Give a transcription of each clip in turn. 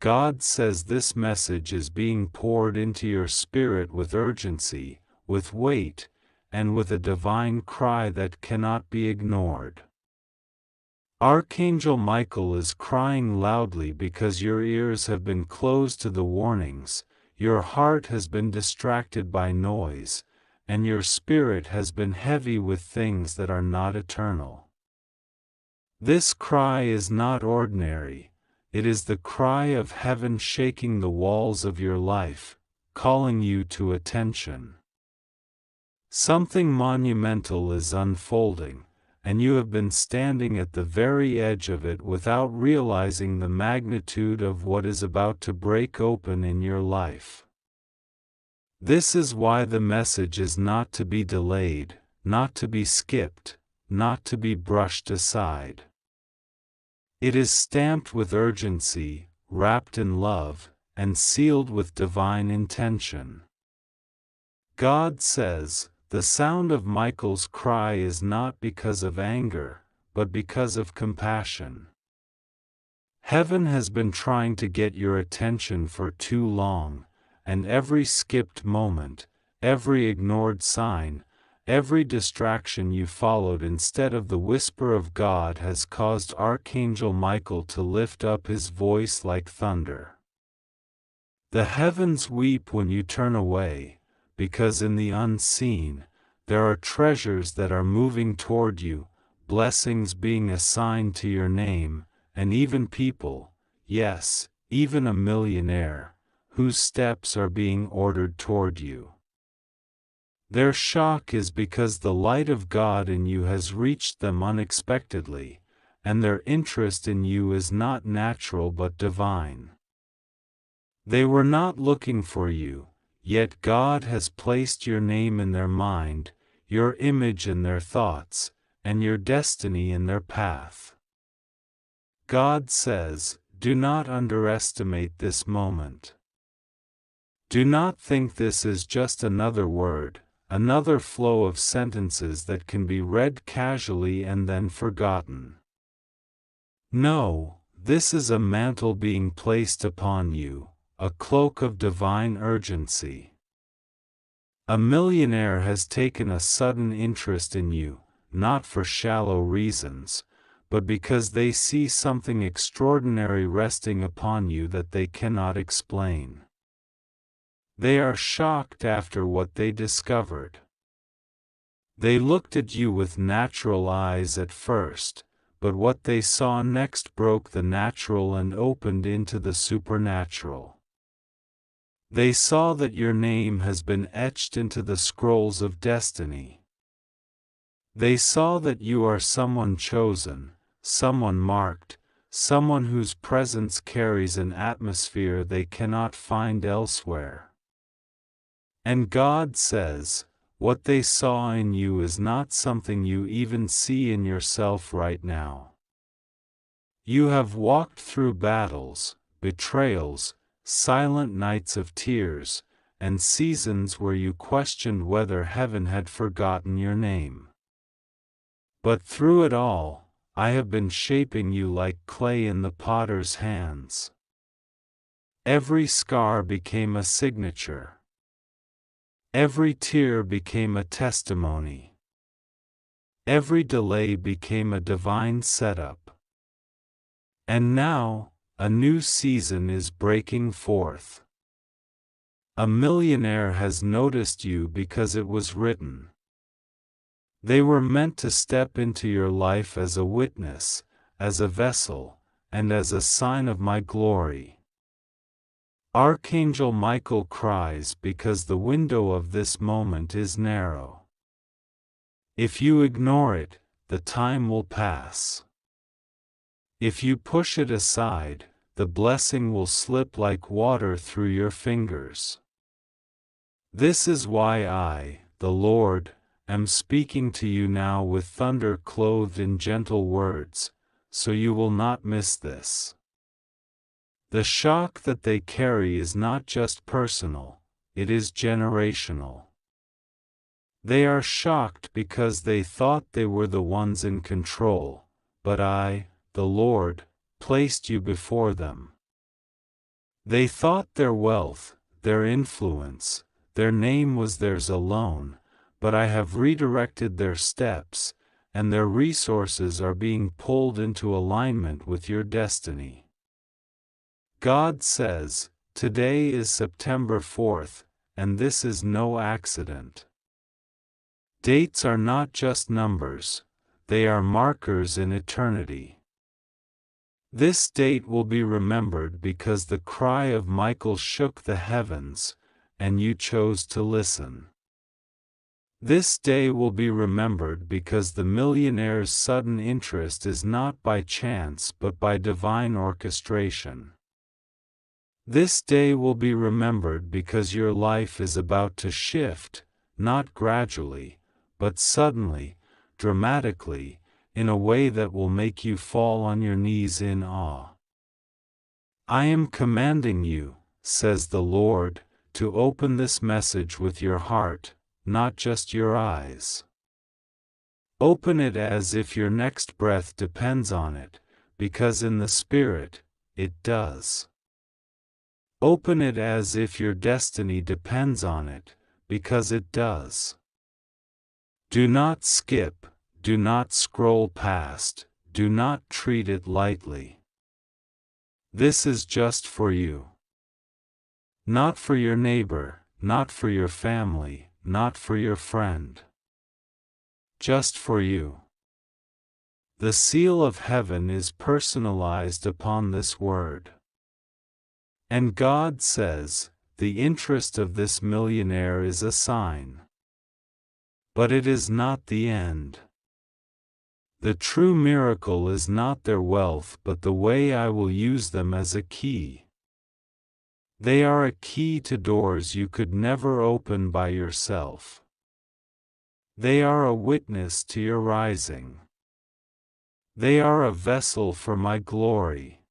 God says this message is being poured into your spirit with urgency, with weight, and with a divine cry that cannot be ignored. Archangel Michael is crying loudly because your ears have been closed to the warnings, your heart has been distracted by noise, and your spirit has been heavy with things that are not eternal. This cry is not ordinary, it is the cry of heaven shaking the walls of your life, calling you to attention. Something monumental is unfolding, and you have been standing at the very edge of it without realizing the magnitude of what is about to break open in your life. This is why the message is not to be delayed, not to be skipped, not to be brushed aside. It is stamped with urgency, wrapped in love, and sealed with divine intention. God says, the sound of Michael's cry is not because of anger, but because of compassion. Heaven has been trying to get your attention for too long, and every skipped moment, every ignored sign, every distraction you followed instead of the whisper of God has caused Archangel Michael to lift up his voice like thunder. The heavens weep when you turn away, because in the unseen, there are treasures that are moving toward you, blessings being assigned to your name, and even people, yes, even a millionaire, whose steps are being ordered toward you. Their shock is because the light of God in you has reached them unexpectedly, and their interest in you is not natural but divine. They were not looking for you, yet God has placed your name in their mind, your image in their thoughts, and your destiny in their path. God says, do not underestimate this moment. Do not think this is just another word, another flow of sentences that can be read casually and then forgotten. No, this is a mantle being placed upon you, a cloak of divine urgency. A millionaire has taken a sudden interest in you, not for shallow reasons, but because they see something extraordinary resting upon you that they cannot explain. They are shocked after what they discovered. They looked at you with natural eyes at first, but what they saw next broke the natural and opened into the supernatural. They saw that your name has been etched into the scrolls of destiny. They saw that you are someone chosen, someone marked, someone whose presence carries an atmosphere they cannot find elsewhere. And God says, what they saw in you is not something you even see in yourself right now. You have walked through battles, betrayals, silent nights of tears, and seasons where you questioned whether heaven had forgotten your name. But through it all, I have been shaping you like clay in the potter's hands. Every scar became a signature. Every tear became a testimony. Every delay became a divine setup. And now, a new season is breaking forth. A millionaire has noticed you because it was written. They were meant to step into your life as a witness, as a vessel, and as a sign of my glory. Archangel Michael cries because the window of this moment is narrow. If you ignore it, the time will pass. If you push it aside, the blessing will slip like water through your fingers. This is why I, the Lord, am speaking to you now with thunder clothed in gentle words, so you will not miss this. The shock that they carry is not just personal, it is generational. They are shocked because they thought they were the ones in control, but I, the Lord, placed you before them. They thought their wealth, their influence, their name was theirs alone, but I have redirected their steps, and their resources are being pulled into alignment with your destiny. God says, today is September 4th, and this is no accident. Dates are not just numbers, they are markers in eternity. This date will be remembered because the cry of Michael shook the heavens, and you chose to listen. This day will be remembered because the millionaire's sudden interest is not by chance but by divine orchestration. This day will be remembered because your life is about to shift, not gradually, but suddenly, dramatically, in a way that will make you fall on your knees in awe. I am commanding you, says the Lord, to open this message with your heart, not just your eyes. Open it as if your next breath depends on it, because in the Spirit, it does. Open it as if your destiny depends on it, because it does. Do not skip, do not scroll past, do not treat it lightly. This is just for you. Not for your neighbor, not for your family, not for your friend. Just for you. The seal of heaven is personalized upon this word. And God says, the interest of this millionaire is a sign. But it is not the end. The true miracle is not their wealth but the way I will use them as a key. They are a key to doors you could never open by yourself. They are a witness to your rising. They are a vessel for my glory.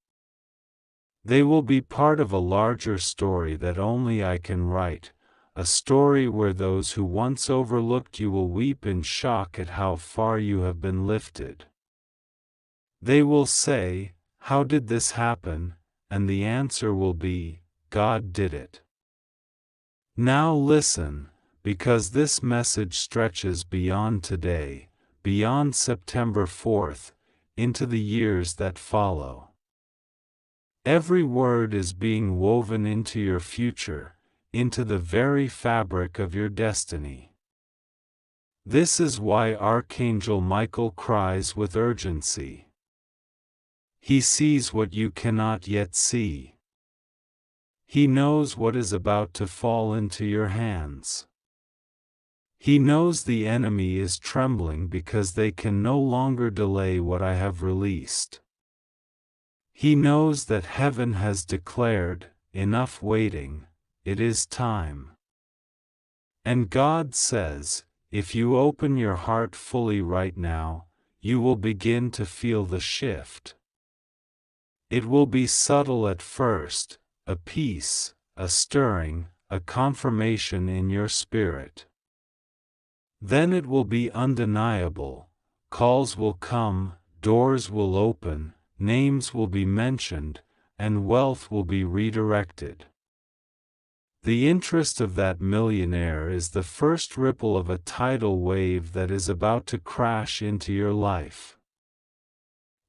They will be part of a larger story that only I can write, a story where those who once overlooked you will weep in shock at how far you have been lifted. They will say, "How did this happen?" And the answer will be, "God did it." Now listen, because this message stretches beyond today, beyond September 4th, into the years that follow. Every word is being woven into your future, into the very fabric of your destiny. This is why Archangel Michael cries with urgency. He sees what you cannot yet see. He knows what is about to fall into your hands. He knows the enemy is trembling because they can no longer delay what I have released. He knows that heaven has declared, "Enough waiting, it is time." And God says, if you open your heart fully right now, you will begin to feel the shift. It will be subtle at first, a peace, a stirring, a confirmation in your spirit. Then it will be undeniable. Calls will come, doors will open, names will be mentioned, and wealth will be redirected. The interest of that millionaire is the first ripple of a tidal wave that is about to crash into your life.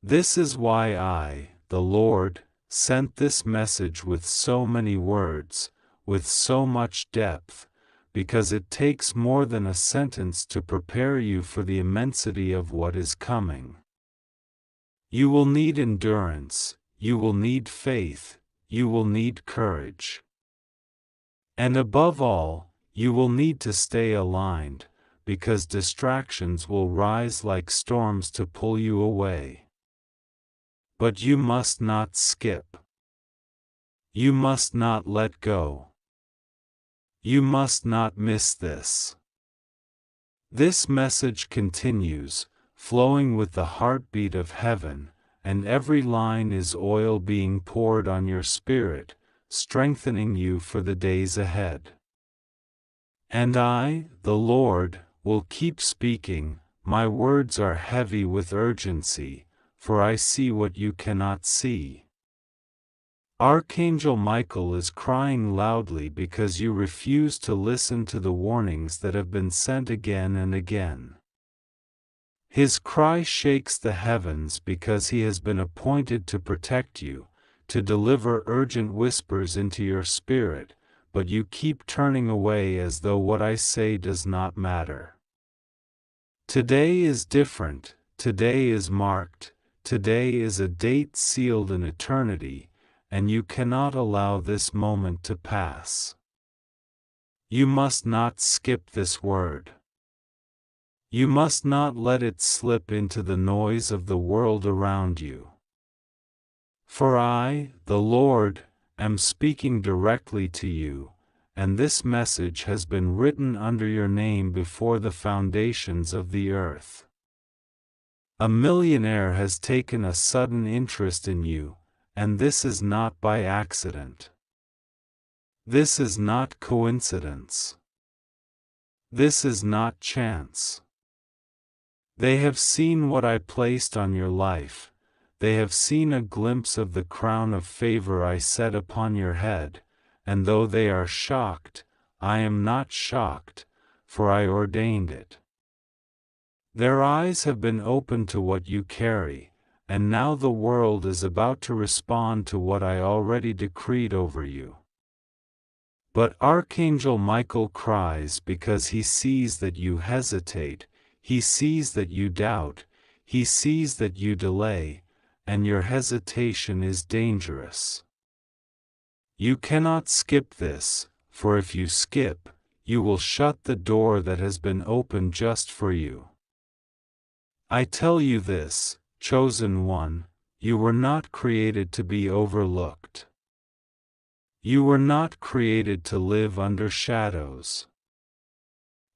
This is why I, the Lord, sent this message with so many words, with so much depth, because it takes more than a sentence to prepare you for the immensity of what is coming. You will need endurance, you will need faith, you will need courage. And above all, you will need to stay aligned, because distractions will rise like storms to pull you away. But you must not skip. You must not let go. You must not miss this. This message continues, flowing with the heartbeat of heaven, and every line is oil being poured on your spirit, strengthening you for the days ahead. And I, the Lord, will keep speaking. My words are heavy with urgency, for I see what you cannot see. Archangel Michael is crying loudly because you refuse to listen to the warnings that have been sent again and again. His cry shakes the heavens because he has been appointed to protect you, to deliver urgent whispers into your spirit, but you keep turning away as though what I say does not matter. Today is different, today is marked, today is a date sealed in eternity, and you cannot allow this moment to pass. You must not skip this word. You must not let it slip into the noise of the world around you. For I, the Lord, am speaking directly to you, and this message has been written under your name before the foundations of the earth. A millionaire has taken a sudden interest in you, and this is not by accident. This is not coincidence. This is not chance. They have seen what I placed on your life, they have seen a glimpse of the crown of favor I set upon your head, and though they are shocked, I am not shocked, for I ordained it. Their eyes have been opened to what you carry, and now the world is about to respond to what I already decreed over you. But Archangel Michael cries because he sees that you hesitate, he sees that you doubt, he sees that you delay, and your hesitation is dangerous. You cannot skip this, for if you skip, you will shut the door that has been opened just for you. I tell you this, chosen one, you were not created to be overlooked. You were not created to live under shadows.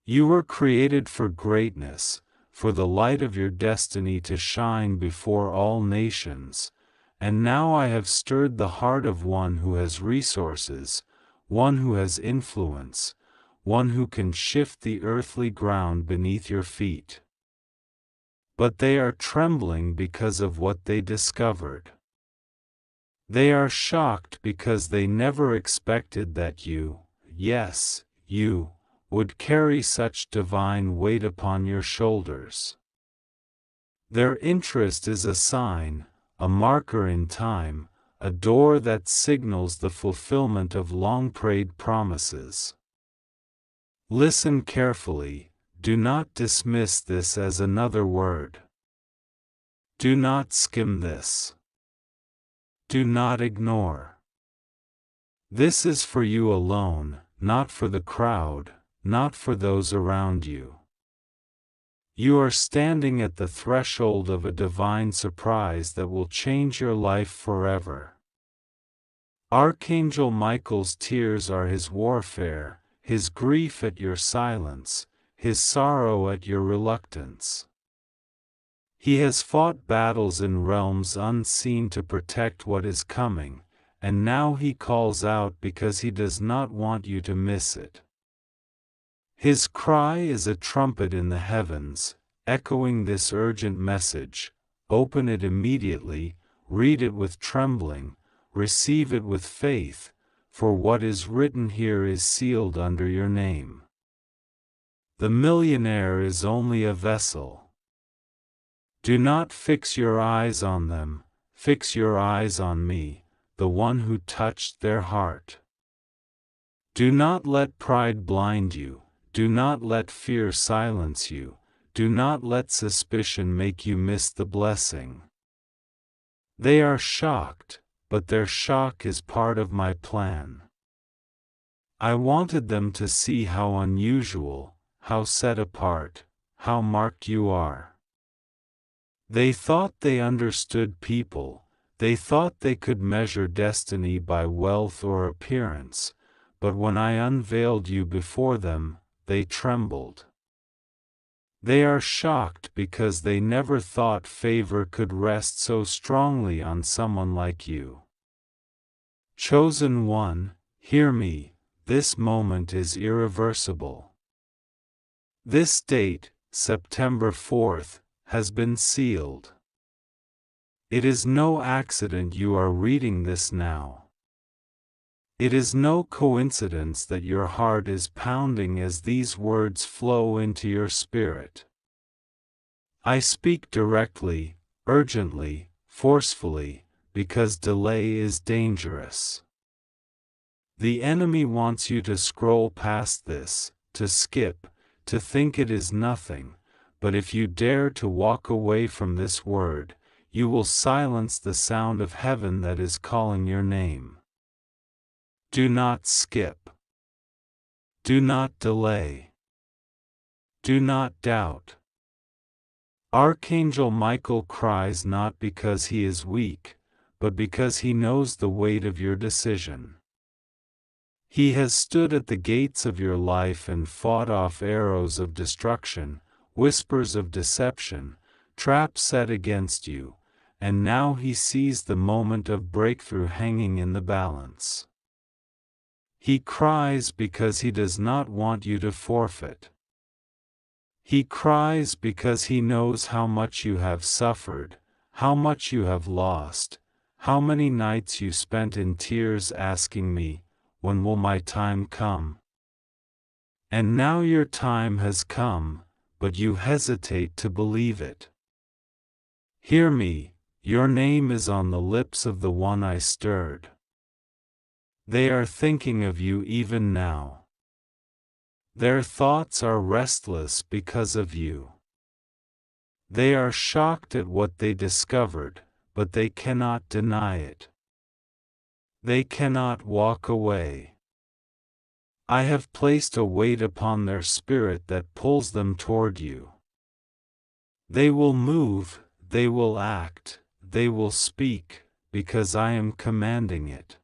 You were created for greatness, for the light of your destiny to shine before all nations, and now I have stirred the heart of one who has resources, one who has influence, one who can shift the earthly ground beneath your feet. But they are trembling because of what they discovered. They are shocked because they never expected that you, yes, you, would carry such divine weight upon your shoulders. Their interest is a sign, a marker in time, a door that signals the fulfillment of long-prayed promises. Listen carefully, do not dismiss this as another word. Do not skim this. Do not ignore. This is for you alone, not for the crowd, not for those around you. You are standing at the threshold of a divine surprise that will change your life forever. Archangel Michael's tears are his warfare, his grief at your silence, his sorrow at your reluctance. He has fought battles in realms unseen to protect what is coming, and now he calls out because he does not want you to miss it. His cry is a trumpet in the heavens, echoing this urgent message: open it immediately, read it with trembling, receive it with faith, for what is written here is sealed under your name. The millionaire is only a vessel. Do not fix your eyes on them, fix your eyes on me, the one who touched their heart. Do not let pride blind you, do not let fear silence you, do not let suspicion make you miss the blessing. They are shocked, but their shock is part of my plan. I wanted them to see how unusual, how set apart, how marked you are. They thought they understood people, they thought they could measure destiny by wealth or appearance, but when I unveiled you before them, they trembled. They are shocked because they never thought favor could rest so strongly on someone like you. Chosen one, hear me, this moment is irreversible. This date, September 4th, has been sealed. It is no accident you are reading this now. It is no coincidence that your heart is pounding as these words flow into your spirit. I speak directly, urgently, forcefully, because delay is dangerous. The enemy wants you to scroll past this, to skip, to think it is nothing, but if you dare to walk away from this word, you will silence the sound of heaven that is calling your name. Do not skip. Do not delay. Do not doubt. Archangel Michael cries not because he is weak, but because he knows the weight of your decision. He has stood at the gates of your life and fought off arrows of destruction, whispers of deception, traps set against you, and now he sees the moment of breakthrough hanging in the balance. He cries because he does not want you to forfeit. He cries because he knows how much you have suffered, how much you have lost, how many nights you spent in tears asking me, "When will my time come?" And now your time has come, but you hesitate to believe it. Hear me, your name is on the lips of the one I stirred. They are thinking of you even now. Their thoughts are restless because of you. They are shocked at what they discovered, but they cannot deny it. They cannot walk away. I have placed a weight upon their spirit that pulls them toward you. They will move, they will act, they will speak, because I am commanding it.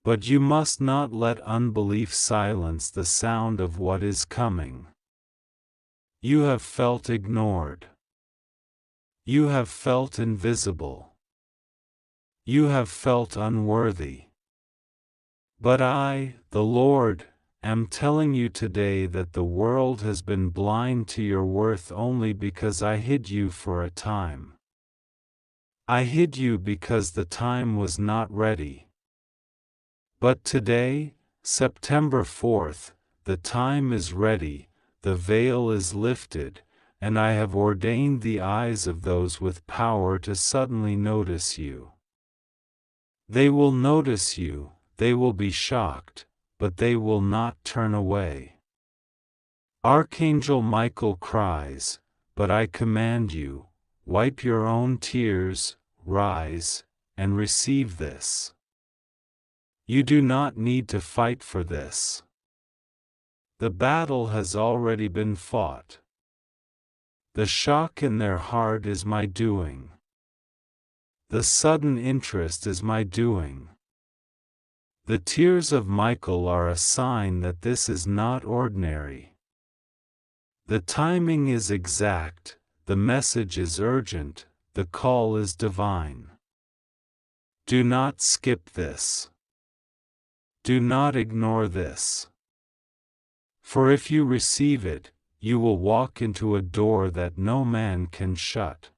But you must not let unbelief silence the sound of what is coming. You have felt ignored. You have felt invisible. You have felt unworthy. But I, the Lord, am telling you today that the world has been blind to your worth only because I hid you for a time. I hid you because the time was not ready. But today, September 4th, the time is ready, the veil is lifted, and I have ordained the eyes of those with power to suddenly notice you. They will notice you, they will be shocked, but they will not turn away. Archangel Michael cries, but I command you, wipe your own tears, rise, and receive this. You do not need to fight for this. The battle has already been fought. The shock in their heart is my doing. The sudden interest is my doing. The tears of Michael are a sign that this is not ordinary. The timing is exact, the message is urgent, the call is divine. Do not skip this. Do not ignore this. For if you receive it, you will walk into a door that no man can shut.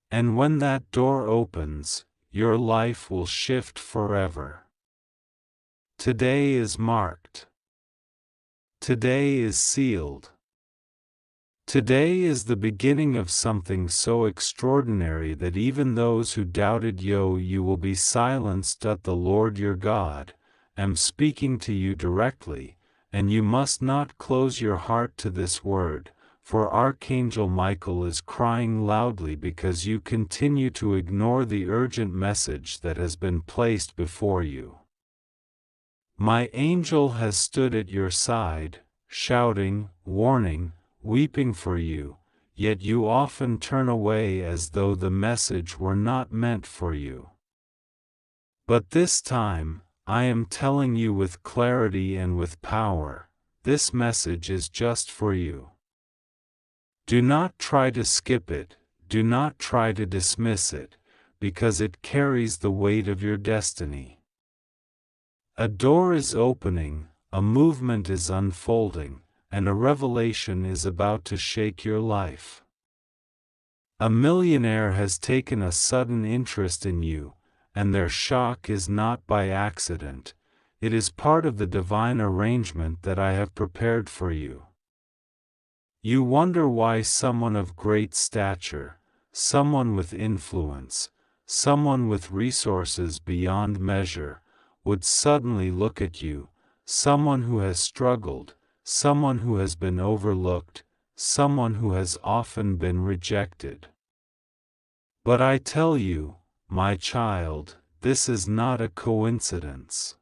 And when that door opens, your life will shift forever. Today is marked. Today is sealed. Today is the beginning of something so extraordinary that even those who doubted you will be silenced. The Lord your God am speaking to you directly, and you must not close your heart to this word, for Archangel Michael is crying loudly because you continue to ignore the urgent message that has been placed before you. My angel has stood at your side, shouting, warning, weeping for you, yet you often turn away as though the message were not meant for you. But this time, I am telling you with clarity and with power, this message is just for you. Do not try to skip it, do not try to dismiss it, because it carries the weight of your destiny. A door is opening, a movement is unfolding, and a revelation is about to shake your life. A millionaire has taken a sudden interest in you, and their shock is not by accident. It is part of the divine arrangement that I have prepared for you. You wonder why someone of great stature, someone with influence, someone with resources beyond measure, would suddenly look at you, someone who has struggled, someone who has been overlooked, someone who has often been rejected. But I tell you, my child, this is not a coincidence.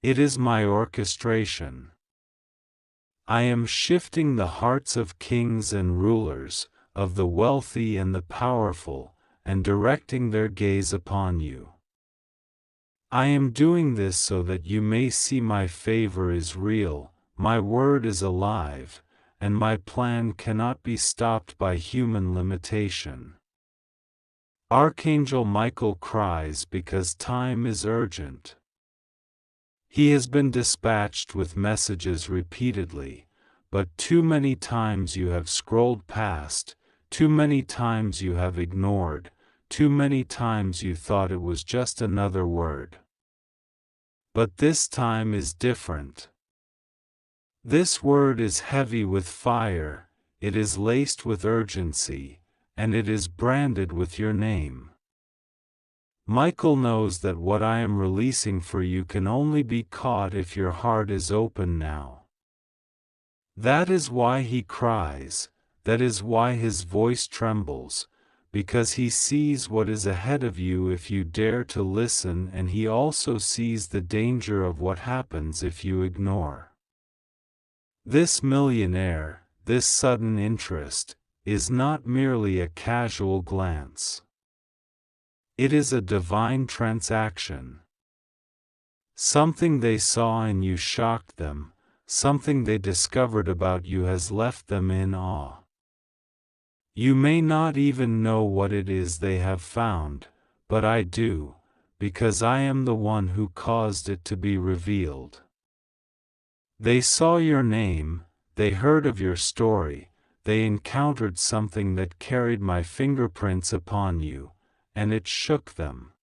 It is my orchestration. I am shifting the hearts of kings and rulers, of the wealthy and the powerful, and directing their gaze upon you. I am doing this so that you may see my favor is real, my word is alive, and my plan cannot be stopped by human limitation. Archangel Michael cries because time is urgent. He has been dispatched with messages repeatedly, but too many times you have scrolled past, too many times you have ignored, too many times you thought it was just another word. But this time is different. This word is heavy with fire, it is laced with urgency, and it is branded with your name. Michael knows that what I am releasing for you can only be caught if your heart is open now. That is why he cries, that is why his voice trembles, because he sees what is ahead of you if you dare to listen, and he also sees the danger of what happens if you ignore. This millionaire, this sudden interest, is not merely a casual glance. It is a divine transaction. Something they saw in you shocked them, something they discovered about you has left them in awe. You may not even know what it is they have found, but I do, because I am the one who caused it to be revealed. They saw your name, they heard of your story, they encountered something that carried my fingerprints upon you, and it shook them.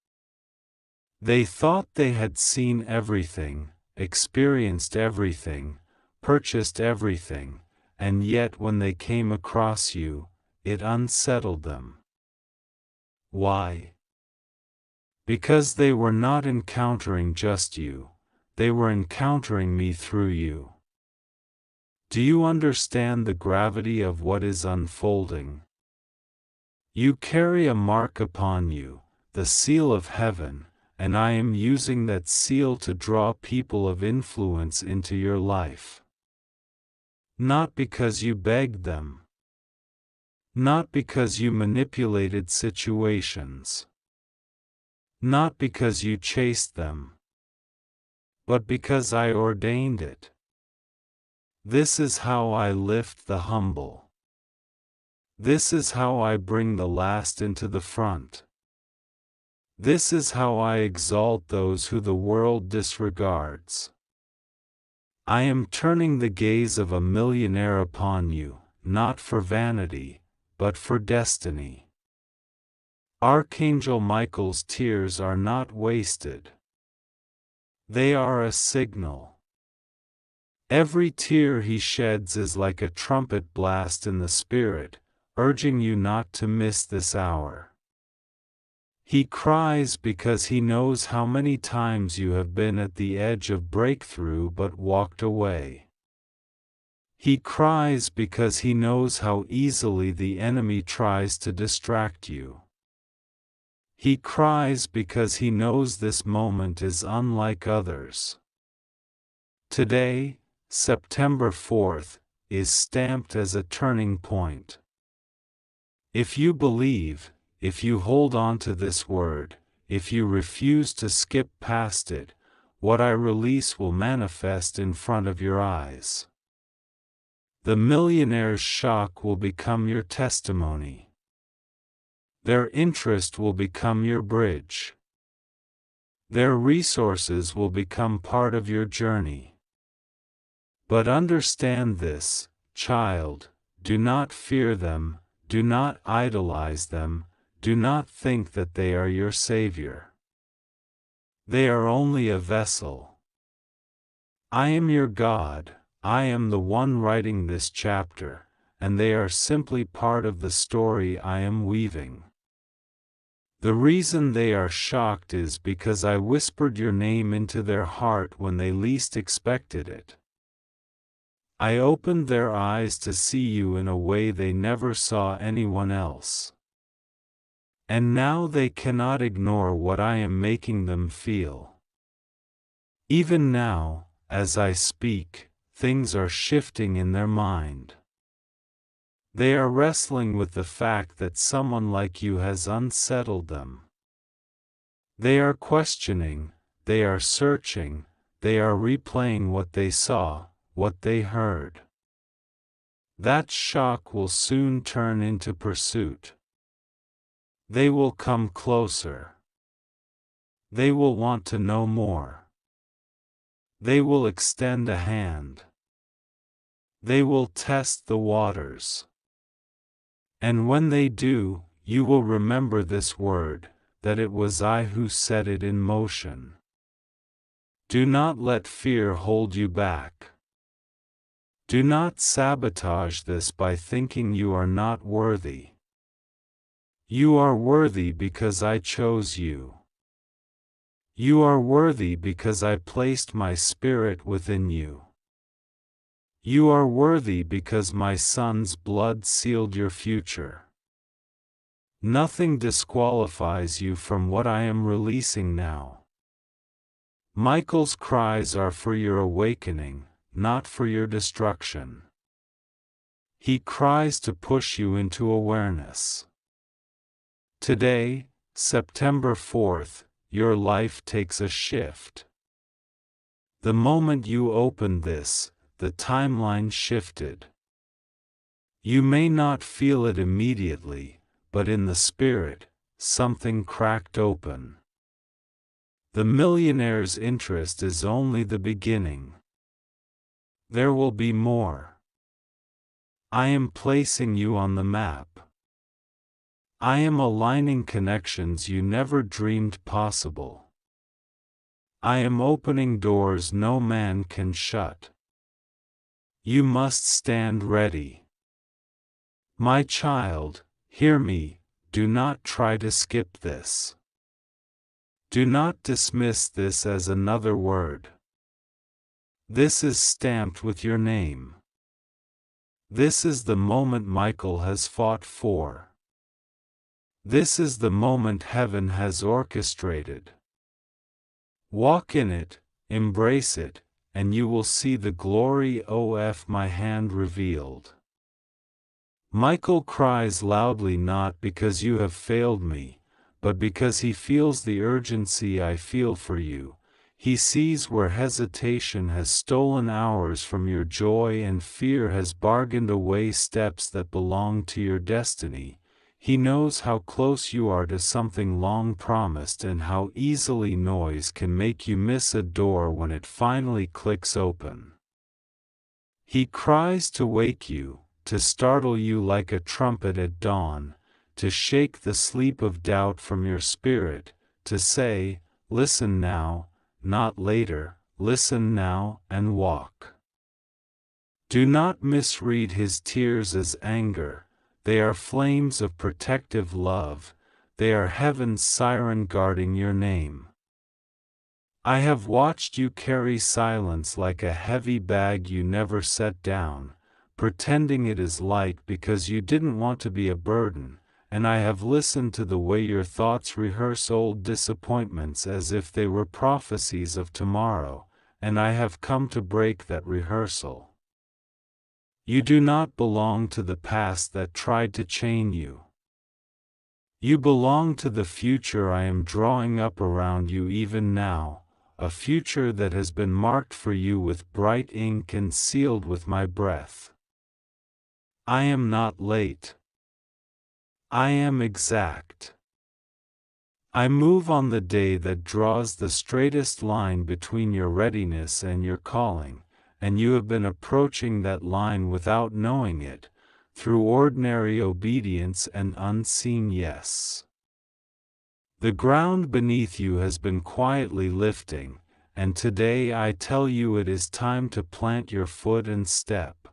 They thought they had seen everything, experienced everything, purchased everything, and yet when they came across you, it unsettled them. Why? Because they were not encountering just you, they were encountering me through you. Do you understand the gravity of what is unfolding? You carry a mark upon you, the seal of heaven, and I am using that seal to draw people of influence into your life. Not because you begged them. Not because you manipulated situations. Not because you chased them. But because I ordained it. This is how I lift the humble. This is how I bring the last into the front. This is how I exalt those who the world disregards. I am turning the gaze of a millionaire upon you, not for vanity, but for destiny. Archangel Michael's tears are not wasted. They are a signal. Every tear he sheds is like a trumpet blast in the spirit, urging you not to miss this hour. He cries because he knows how many times you have been at the edge of breakthrough but walked away. He cries because he knows how easily the enemy tries to distract you. He cries because he knows this moment is unlike others. Today, September 4th, is stamped as a turning point. If you believe, if you hold on to this word, if you refuse to skip past it, what I release will manifest in front of your eyes. The millionaire's shock will become your testimony. Their interest will become your bridge. Their resources will become part of your journey. But understand this, child, do not fear them, do not idolize them, do not think that they are your Savior. They are only a vessel. I am your God, I am the one writing this chapter, and they are simply part of the story I am weaving. The reason they are shocked is because I whispered your name into their heart when they least expected it. I opened their eyes to see you in a way they never saw anyone else. And now they cannot ignore what I am making them feel. Even now, as I speak, things are shifting in their mind. They are wrestling with the fact that someone like you has unsettled them. They are questioning, they are searching, they are replaying what they saw, what they heard. That shock will soon turn into pursuit. They will come closer. They will want to know more. They will extend a hand. They will test the waters. And when they do, you will remember this word, that it was I who set it in motion. Do not let fear hold you back. Do not sabotage this by thinking you are not worthy. You are worthy because I chose you. You are worthy because I placed my spirit within you. You are worthy because my son's blood sealed your future. Nothing disqualifies you from what I am releasing now. Michael's cries are for your awakening, not for your destruction. He cries to push you into awareness. Today, September 4th, your life takes a shift. The moment you opened this, the timeline shifted. You may not feel it immediately, but in the spirit, something cracked open. The millionaire's interest is only the beginning. There will be more. I am placing you on the map. I am aligning connections you never dreamed possible. I am opening doors no man can shut. You must stand ready. My child, hear me, do not try to skip this. Do not dismiss this as another word. This is stamped with your name. This is the moment Michael has fought for. This is the moment heaven has orchestrated. Walk in it, embrace it, and you will see the glory of my hand revealed. Michael cries loudly not because you have failed me, but because he feels the urgency I feel for you. He sees where hesitation has stolen hours from your joy and fear has bargained away steps that belong to your destiny. He knows how close you are to something long promised and how easily noise can make you miss a door when it finally clicks open. He cries to wake you, to startle you like a trumpet at dawn, to shake the sleep of doubt from your spirit, to say, listen now, not later, listen now and walk. Do not misread his tears as anger. They are flames of protective love, they are heaven's siren guarding your name. I have watched you carry silence like a heavy bag you never set down, pretending it is light because you didn't want to be a burden, and I have listened to the way your thoughts rehearse old disappointments as if they were prophecies of tomorrow, and I have come to break that rehearsal. You do not belong to the past that tried to chain you. You belong to the future I am drawing up around you even now, a future that has been marked for you with bright ink and sealed with my breath. I am not late. I am exact. I move on the day that draws the straightest line between your readiness and your calling. And you have been approaching that line without knowing it, through ordinary obedience and unseen yes. The ground beneath you has been quietly lifting, and today I tell you it is time to plant your foot and step.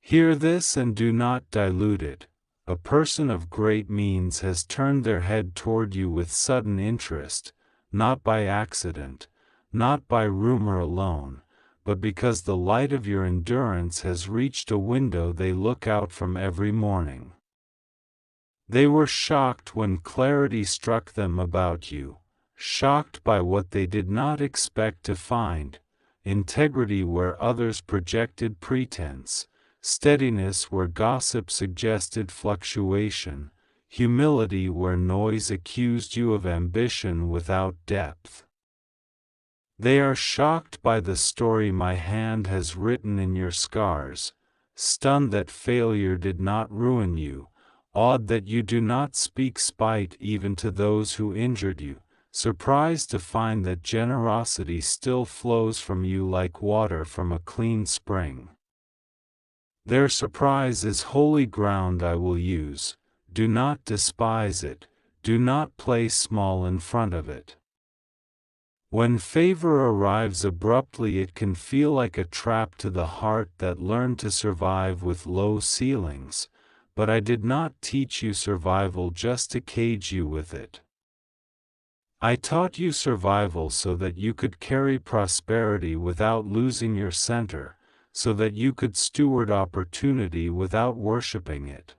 Hear this and do not dilute it. A person of great means has turned their head toward you with sudden interest, not by accident, not by rumor alone, but because the light of your endurance has reached a window they look out from every morning. They were shocked when clarity struck them about you, shocked by what they did not expect to find: integrity where others projected pretense, steadiness where gossip suggested fluctuation, humility where noise accused you of ambition without depth. They are shocked by the story my hand has written in your scars, stunned that failure did not ruin you, awed that you do not speak spite even to those who injured you, surprised to find that generosity still flows from you like water from a clean spring. Their surprise is holy ground I will use. Do not despise it, do not play small in front of it. When favor arrives abruptly, it can feel like a trap to the heart that learned to survive with low ceilings, but I did not teach you survival just to cage you with it. I taught you survival so that you could carry prosperity without losing your center, so that you could steward opportunity without worshiping it.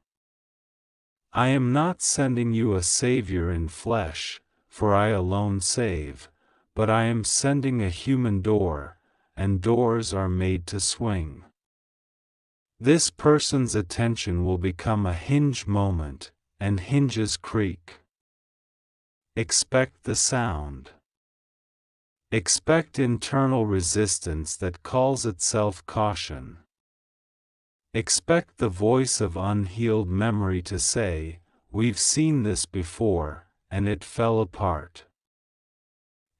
I am not sending you a savior in flesh, for I alone save, but I am sending a human door, and doors are made to swing. This person's attention will become a hinge moment, and hinges creak. Expect the sound. Expect internal resistance that calls itself caution. Expect the voice of unhealed memory to say, "We've seen this before, and it fell apart."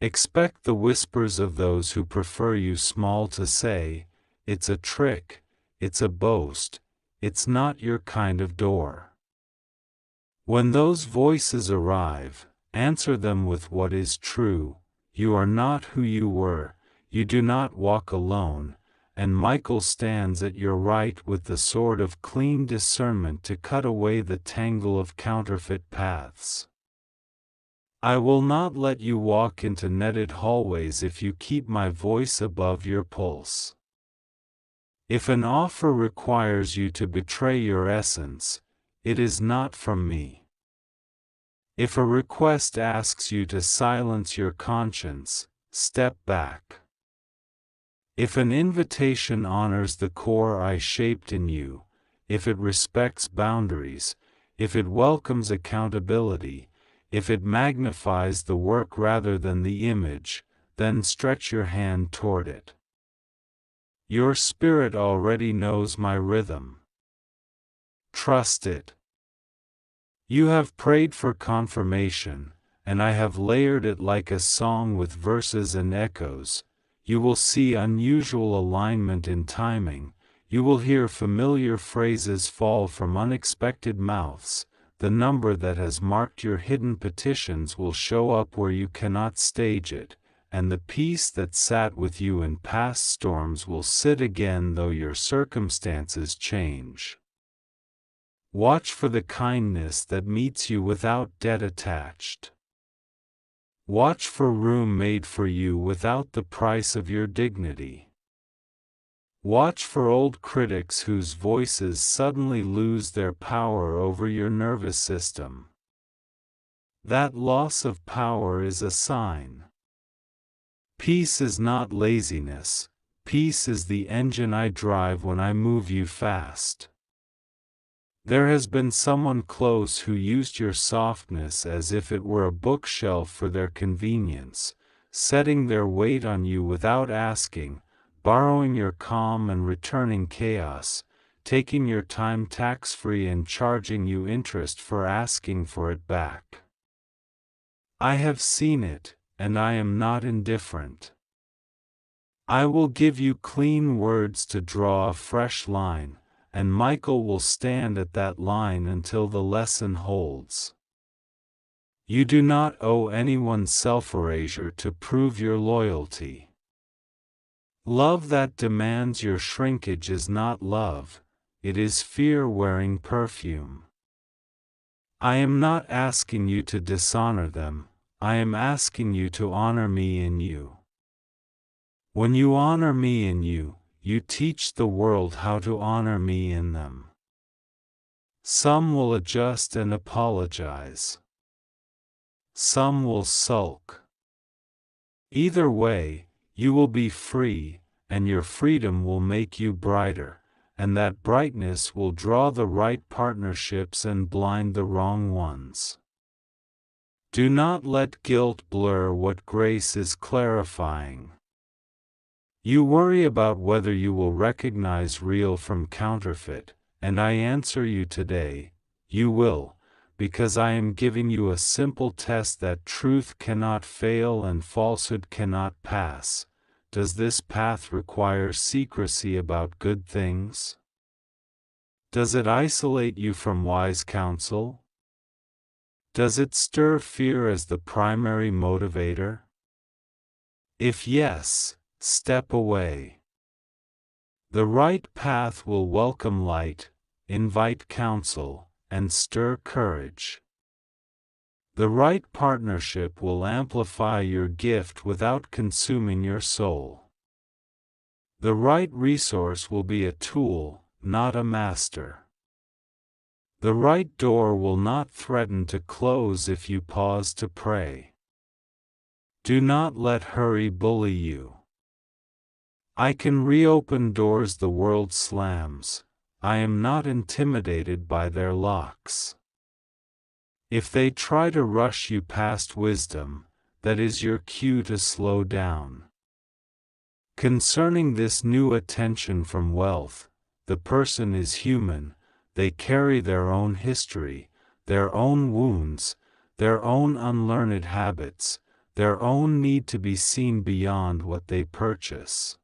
Expect the whispers of those who prefer you small to say, "It's a trick, it's a boast, it's not your kind of door." When those voices arrive, answer them with what is true. You are not who you were, you do not walk alone, and Michael stands at your right with the sword of clean discernment to cut away the tangle of counterfeit paths. I will not let you walk into netted hallways if you keep my voice above your pulse. If an offer requires you to betray your essence, it is not from me. If a request asks you to silence your conscience, step back. If an invitation honors the core I shaped in you, if it respects boundaries, if it welcomes accountability, if it magnifies the work rather than the image, then stretch your hand toward it. Your spirit already knows my rhythm. Trust it. You have prayed for confirmation, and I have layered it like a song with verses and echoes. You will see unusual alignment in timing, you will hear familiar phrases fall from unexpected mouths. The number that has marked your hidden petitions will show up where you cannot stage it, and the peace that sat with you in past storms will sit again though your circumstances change. Watch for the kindness that meets you without debt attached. Watch for room made for you without the price of your dignity. Watch for old critics whose voices suddenly lose their power over your nervous system. That loss of power is a sign. Peace is not laziness, peace is the engine I drive when I move you fast. There has been someone close who used your softness as if it were a bookshelf for their convenience, setting their weight on you without asking, borrowing your calm and returning chaos, taking your time tax-free and charging you interest for asking for it back. I have seen it, and I am not indifferent. I will give you clean words to draw a fresh line, and Michael will stand at that line until the lesson holds. You do not owe anyone self-erasure to prove your loyalty. Love that demands your shrinkage is not love, it is fear wearing perfume. I am not asking you to dishonor them, I am asking you to honor me in you. When you honor me in you, you teach the world how to honor me in them. Some will adjust and apologize. Some will sulk. Either way, you will be free, and your freedom will make you brighter, and that brightness will draw the right partnerships and blind the wrong ones. Do not let guilt blur what grace is clarifying. You worry about whether you will recognize real from counterfeit, and I answer you today, you will, because I am giving you a simple test that truth cannot fail and falsehood cannot pass. Does this path require secrecy about good things? Does it isolate you from wise counsel? Does it stir fear as the primary motivator? If yes, step away. The right path will welcome light, invite counsel, and stir courage. The right partnership will amplify your gift without consuming your soul. The right resource will be a tool, not a master. The right door will not threaten to close if you pause to pray. Do not let hurry bully you. I can reopen doors the world slams. I am not intimidated by their locks. If they try to rush you past wisdom, that is your cue to slow down. Concerning this new attention from wealth, the person is human, they carry their own history, their own wounds, their own unlearned habits, their own need to be seen beyond what they purchase.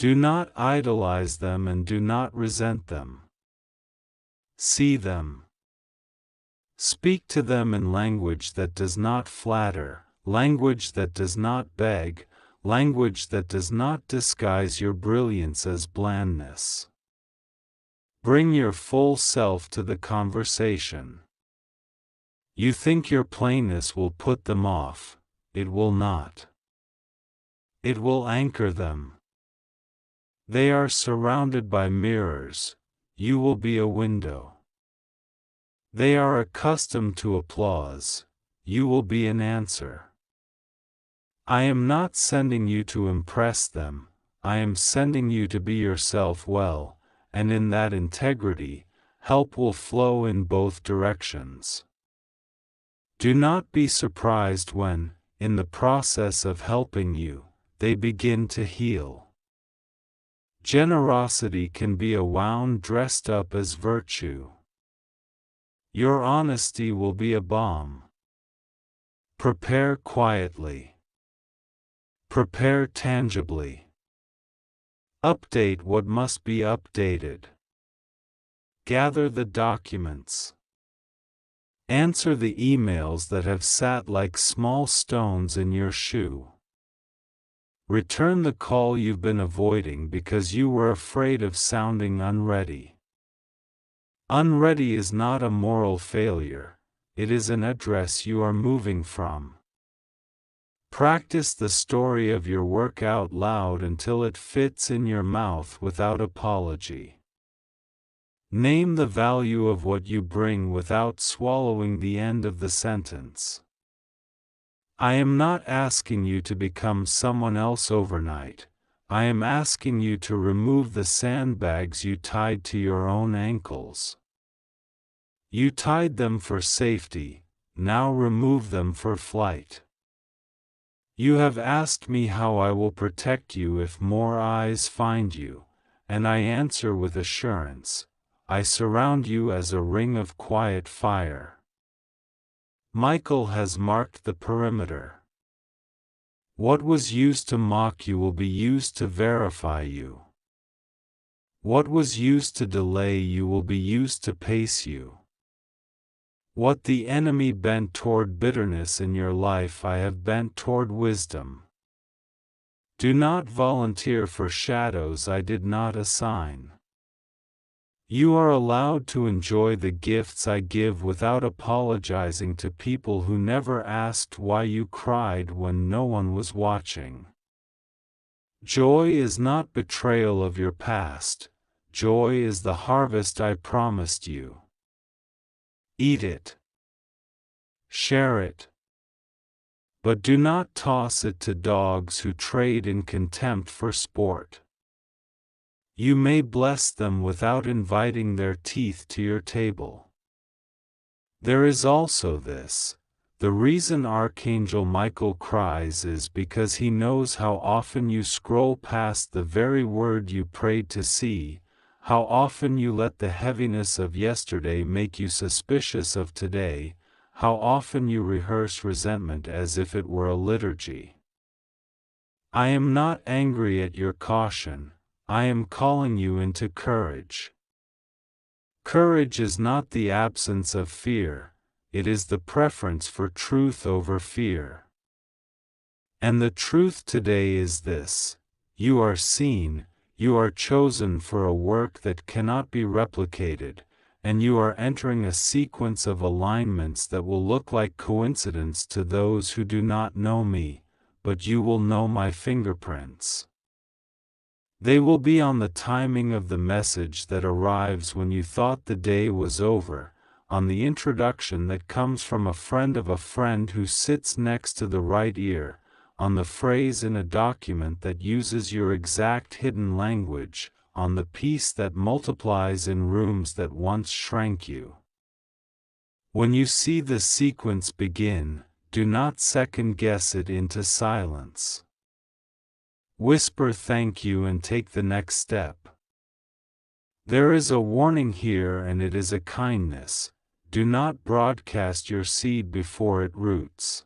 Do not idolize them and do not resent them. See them. Speak to them in language that does not flatter, language that does not beg, language that does not disguise your brilliance as blandness. Bring your full self to the conversation. You think your plainness will put them off, it will not. It will anchor them. They are surrounded by mirrors, you will be a window. They are accustomed to applause, you will be an answer. I am not sending you to impress them, I am sending you to be yourself well, and in that integrity, help will flow in both directions. Do not be surprised when, in the process of helping you, they begin to heal. Generosity can be a wound dressed up as virtue. Your honesty will be a balm. Prepare quietly. Prepare tangibly. Update what must be updated. Gather the documents. Answer the emails that have sat like small stones in your shoe. Return the call you've been avoiding because you were afraid of sounding unready. Unready is not a moral failure, it is an address you are moving from. Practice the story of your work out loud until it fits in your mouth without apology. Name the value of what you bring without swallowing the end of the sentence. I am not asking you to become someone else overnight, I am asking you to remove the sandbags you tied to your own ankles. You tied them for safety, now remove them for flight. You have asked me how I will protect you if more eyes find you, and I answer with assurance, I surround you as a ring of quiet fire. Michael has marked the perimeter. What was used to mock you will be used to verify you. What was used to delay you will be used to pace you. What the enemy bent toward bitterness in your life I have bent toward wisdom. Do not volunteer for shadows I did not assign. You are allowed to enjoy the gifts I give without apologizing to people who never asked why you cried when no one was watching. Joy is not betrayal of your past. Joy is the harvest I promised you. Eat it. Share it. But do not toss it to dogs who trade in contempt for sport. You may bless them without inviting their teeth to your table. There is also this. The reason Archangel Michael cries is because he knows how often you scroll past the very word you prayed to see, how often you let the heaviness of yesterday make you suspicious of today, how often you rehearse resentment as if it were a liturgy. I am not angry at your caution, I am calling you into courage. Courage is not the absence of fear, it is the preference for truth over fear. And the truth today is this: you are seen, you are chosen for a work that cannot be replicated, and you are entering a sequence of alignments that will look like coincidence to those who do not know me, but you will know my fingerprints. They will be on the timing of the message that arrives when you thought the day was over, on the introduction that comes from a friend of a friend who sits next to the right ear, on the phrase in a document that uses your exact hidden language, on the peace that multiplies in rooms that once shrank you. When you see the sequence begin, do not second-guess it into silence. Whisper thank you and take the next step. There is a warning here, and it is a kindness. Do not broadcast your seed before it roots.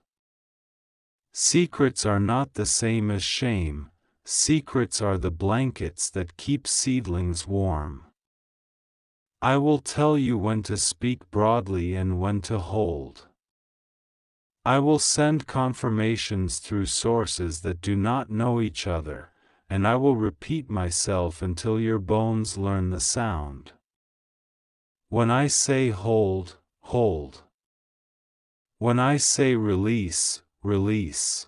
Secrets are not the same as shame. Secrets are the blankets that keep seedlings warm. I will tell you when to speak broadly and when to hold. I will send confirmations through sources that do not know each other, and I will repeat myself until your bones learn the sound. When I say hold, hold. When I say release, release.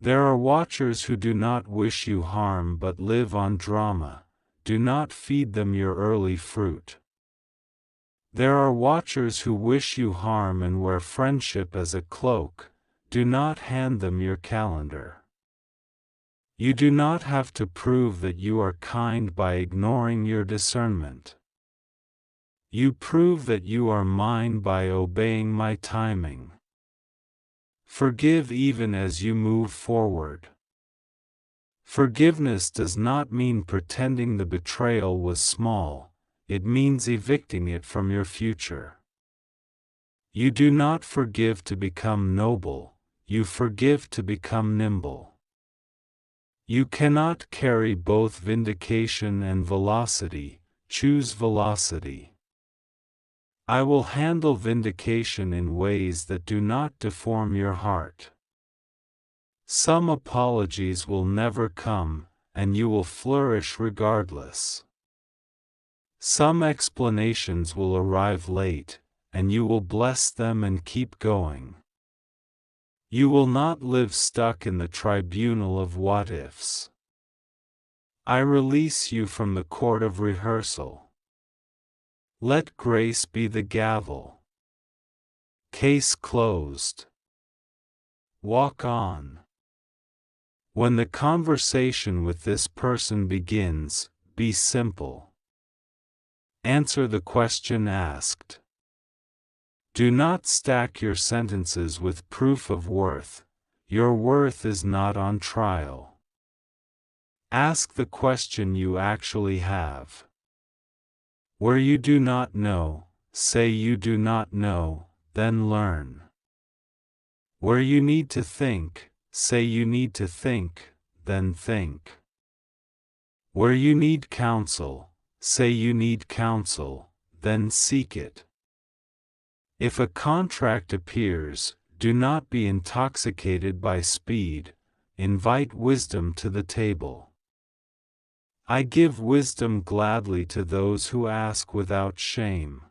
There are watchers who do not wish you harm but live on drama. Do not feed them your early fruit. There are watchers who wish you harm and wear friendship as a cloak. Do not hand them your calendar. You do not have to prove that you are kind by ignoring your discernment. You prove that you are mine by obeying my timing. Forgive even as you move forward. Forgiveness does not mean pretending the betrayal was small. It means evicting it from your future. You do not forgive to become noble, you forgive to become nimble. You cannot carry both vindication and velocity, choose velocity. I will handle vindication in ways that do not deform your heart. Some apologies will never come, and you will flourish regardless. Some explanations will arrive late, and you will bless them and keep going. You will not live stuck in the tribunal of what-ifs. I release you from the court of rehearsal. Let grace be the gavel. Case closed. Walk on. When the conversation with this person begins, be simple. Answer the question asked. Do not stack your sentences with proof of worth. Your worth is not on trial. Ask the question you actually have. Where you do not know, say you do not know, then learn. Where you need to think, say you need to think, then think. Where you need counsel, say you need counsel, then seek it. If a contract appears, do not be intoxicated by speed, invite wisdom to the table. I give wisdom gladly to those who ask without shame.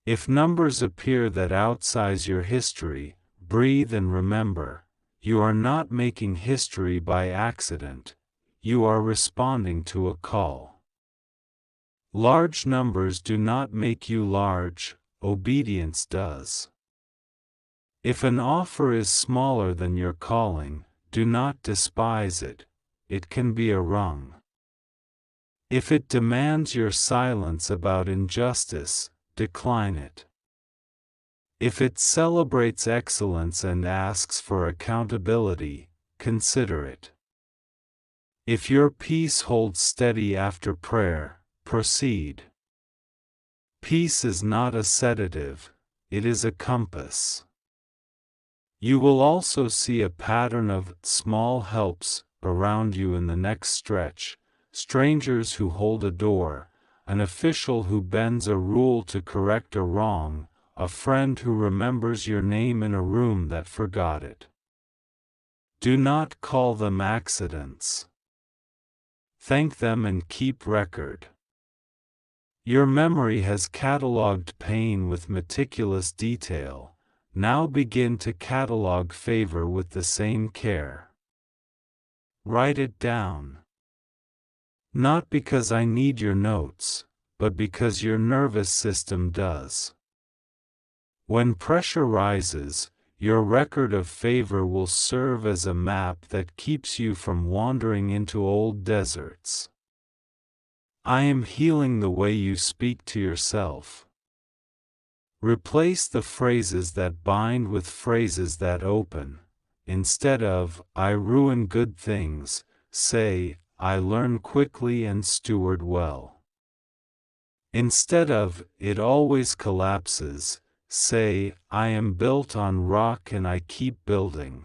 If numbers appear that outsize your history, breathe and remember, you are not making history by accident, you are responding to a call. Large numbers do not make you large, obedience does. If an offer is smaller than your calling, do not despise it, it can be a rung. If it demands your silence about injustice, decline it. If it celebrates excellence and asks for accountability, consider it. If your peace holds steady after prayer, proceed. Peace is not a sedative, it is a compass. You will also see a pattern of small helps around you in the next stretch, strangers who hold a door, an official who bends a rule to correct a wrong, a friend who remembers your name in a room that forgot it. Do not call them accidents. Thank them and keep record. Your memory has catalogued pain with meticulous detail. Now begin to catalog favor with the same care. Write it down. Not because I need your notes, but because your nervous system does. When pressure rises, your record of favor will serve as a map that keeps you from wandering into old deserts. I am healing the way you speak to yourself. Replace the phrases that bind with phrases that open. Instead of, I ruin good things, say, I learn quickly and steward well. Instead of, it always collapses, say, I am built on rock and I keep building.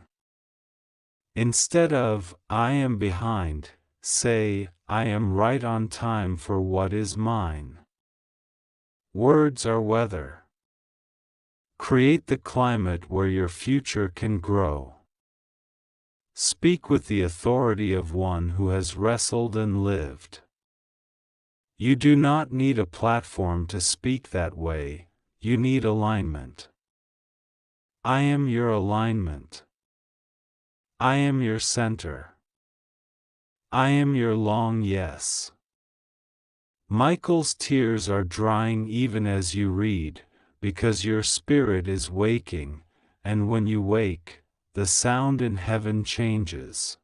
Instead of, I am behind, say, I am right on time for what is mine. Words are weather. Create the climate where your future can grow. Speak with the authority of one who has wrestled and lived. You do not need a platform to speak that way, you need alignment. I am your alignment. I am your center. I am your long yes. Michael's tears are drying even as you read, because your spirit is waking, and when you wake, the sound in heaven changes.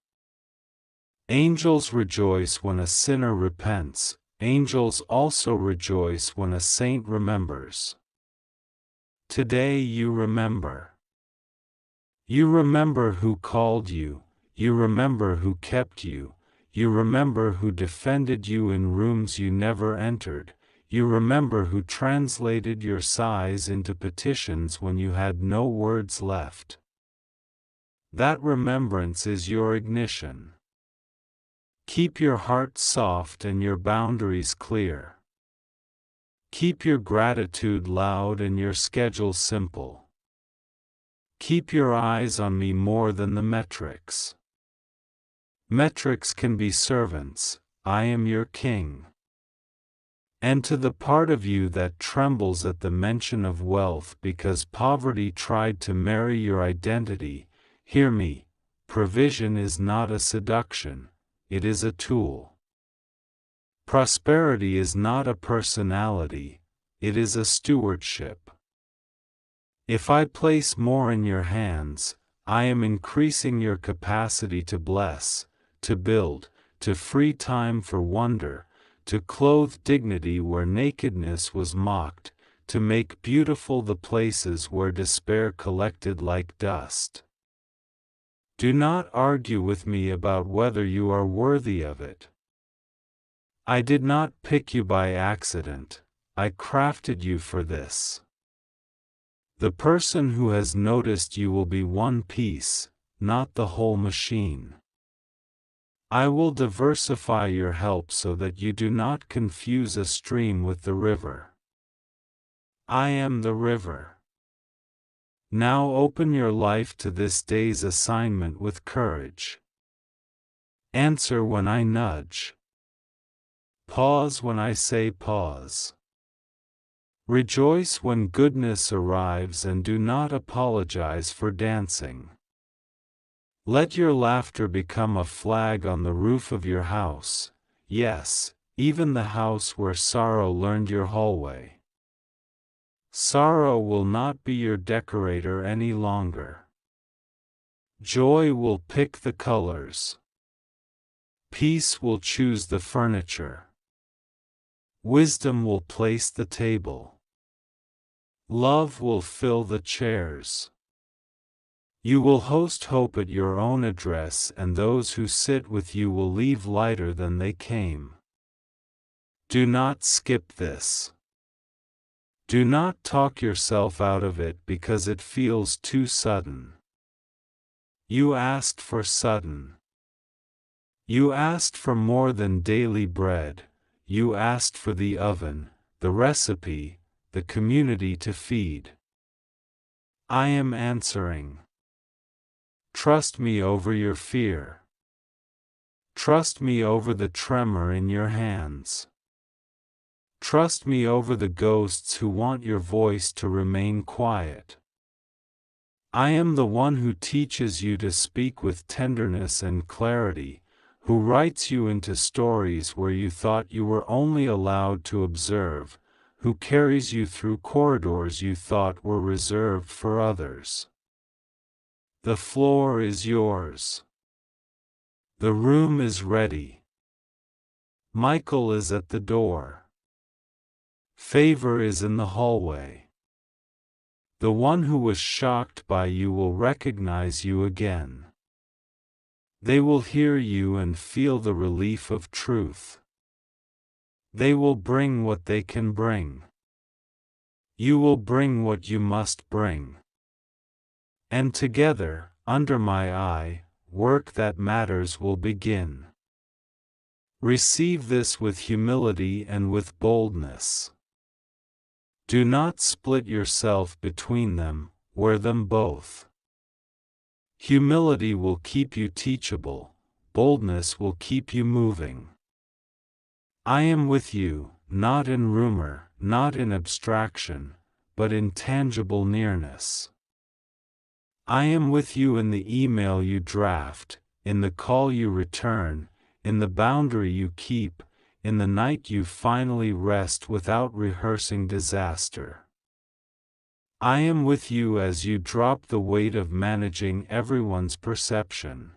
Angels rejoice when a sinner repents, angels also rejoice when a saint remembers. Today you remember. You remember who called you, you remember who kept you, you remember who defended you in rooms you never entered, you remember who translated your sighs into petitions when you had no words left. That remembrance is your ignition. Keep your heart soft and your boundaries clear. Keep your gratitude loud and your schedule simple. Keep your eyes on me more than the metrics. Metrics can be servants, I am your king. And to the part of you that trembles at the mention of wealth because poverty tried to marry your identity, hear me, provision is not a seduction, it is a tool. Prosperity is not a personality, it is a stewardship. If I place more in your hands, I am increasing your capacity to bless, to build, to free time for wonder, to clothe dignity where nakedness was mocked, to make beautiful the places where despair collected like dust. Do not argue with me about whether you are worthy of it. I did not pick you by accident, I crafted you for this. The person who has noticed you will be one piece, not the whole machine. I will diversify your help so that you do not confuse a stream with the river. I am the river. Now open your life to this day's assignment with courage. Answer when I nudge. Pause when I say pause. Rejoice when goodness arrives and do not apologize for dancing. Let your laughter become a flag on the roof of your house, yes, even the house where sorrow learned your hallway. Sorrow will not be your decorator any longer. Joy will pick the colors. Peace will choose the furniture. Wisdom will place the table. Love will fill the chairs. You will host hope at your own address, and those who sit with you will leave lighter than they came. Do not skip this. Do not talk yourself out of it because it feels too sudden. You asked for sudden. You asked for more than daily bread. You asked for the oven, the recipe, the community to feed. I am answering. Trust me over your fear. Trust me over the tremor in your hands. Trust me over the ghosts who want your voice to remain quiet. I am the one who teaches you to speak with tenderness and clarity, who writes you into stories where you thought you were only allowed to observe, who carries you through corridors you thought were reserved for others. The floor is yours. The room is ready. Michael is at the door. Favor is in the hallway. The one who was shocked by you will recognize you again. They will hear you and feel the relief of truth. They will bring what they can bring. You will bring what you must bring. And together, under my eye, work that matters will begin. Receive this with humility and with boldness. Do not split yourself between them, wear them both. Humility will keep you teachable, boldness will keep you moving. I am with you, not in rumor, not in abstraction, but in tangible nearness. I am with you in the email you draft, in the call you return, in the boundary you keep, in the night you finally rest without rehearsing disaster. I am with you as you drop the weight of managing everyone's perception.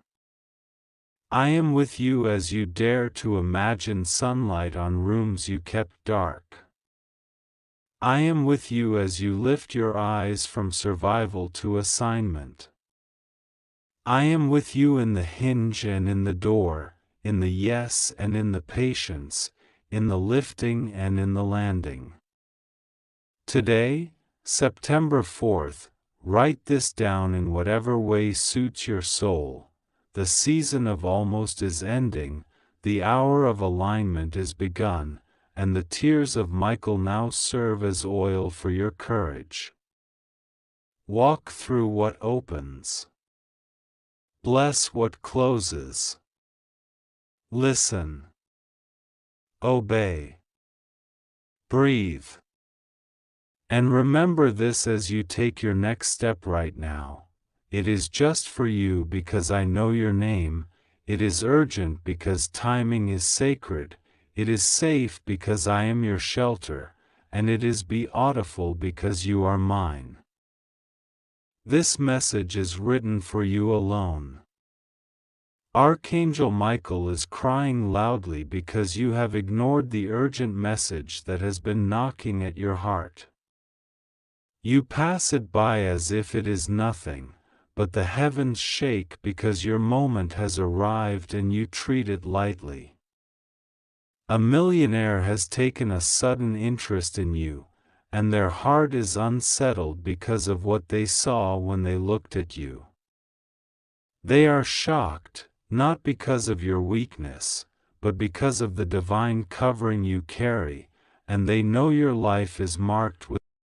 I am with you as you dare to imagine sunlight on rooms you kept dark. I am with you as you lift your eyes from survival to assignment. I am with you in the hinge and in the door, in the yes and in the patience, in the lifting and in the landing. Today, September 4th, write this down in whatever way suits your soul. The season of almost is ending, the hour of alignment is begun, and the tears of Michael now serve as oil for your courage. Walk through what opens. Bless what closes. Listen. Obey. Breathe. And remember this as you take your next step right now. It is just for you because I know your name, it is urgent because timing is sacred, it is safe because I am your shelter, and it is beautiful because you are mine. This message is written for you alone. Archangel Michael is crying loudly because you have ignored the urgent message that has been knocking at your heart. You pass it by as if it is nothing, but the heavens shake because your moment has arrived and you treat it lightly. A millionaire has taken a sudden interest in you, and their heart is unsettled because of what they saw when they looked at you. They are shocked, not because of your weakness, but because of the divine covering you carry, and they know your life is marked with